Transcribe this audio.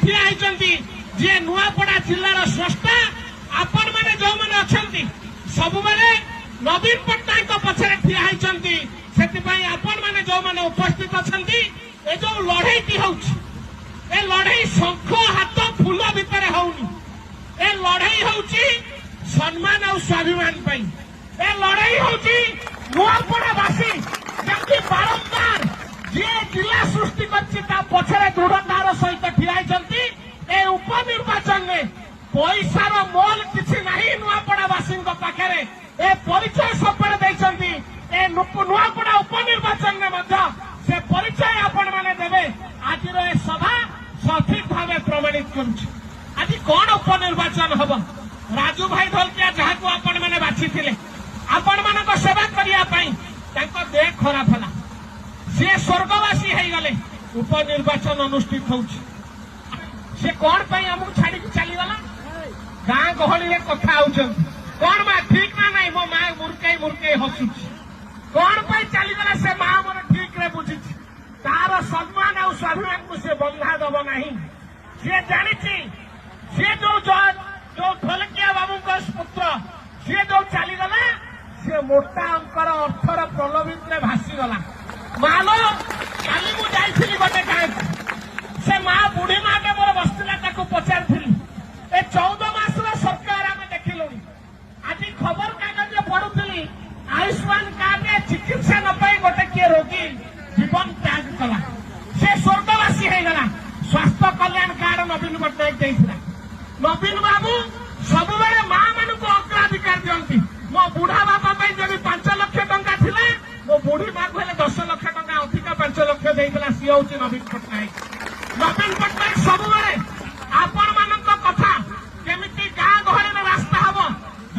ठिया होती जी नुआपड़ा जिलार स्रष्टा आपण मैंने जो मैंने अच्छा सब बेले नवीन पट्टनायक पछरे ठिया होती से आपण मैंने जो मैंने उपस्थित अच्छा ए जो लड़ई ए लड़ई शंख हाथ फूल भितर होनी ए लड़ई हूँ सम्मान और स्वाभिमान ए लड़ई हूँ नुआपड़ावासी जमी बारंबार जी जिला सृष्टि कर दृढ़तार सहित ठिया ए उपनिर्वाचन में पैसार मोल किसी नहीं नुआपड़ावासी पाखे ए परिचय सबले ए नुआपड़ा उपनिर्वाचन में से परिचय आपण मैंने देवे आज सभा सठिक भाव प्रमाणित कर आज कौन उपनिर्वाचन हम राजू भाई धोलकिया जहाँ आपण मैंने बाछी आपण मान सेवा करने देह खराब है सी स्वर्गवासी हो गले उपनिर्वाचन अनुष्ठित हो कौन आमको छाड़ी चलीगला गाँ गहली कथा कौन माँ ठीक ना नहीं मो माँ मुर्के मुर्के हसुची कौन चलीगला से माँ मोर ठीक रे बुझी तार सम्मान और स्वाभिमान को से बंधा दब नहीं सी जानी सी जो ढोलकिया बाबू पुत्र सी जो चलीगला सी मोटा अंकर अर्थर प्रलोभित भासीगला मालो काली मु जाइली गोटे गाँव से माँ बुढ़ी माँ के मोर बसला पचारि ए 14 मास सरकार आम देखिलु आज खबर कागज पढ़ुली आयुष्मान कार्ड चिकित्सा न पाई गोटे किए रोगी जीवन त्याग कला से स्वर्गवासी हो गला स्वास्थ्य कल्याण कार्ड नवीन पट्टनायक देता नवीन बाबू सब माँ मान को अग्राधिकार दिखती मो बुढ़ा बापा जब 5 लाख टंका थिला मो बुढ़ी माँ को 10 लाख टंका अधिक 5 लाख देता सी हूँ नवीन पट्टनायक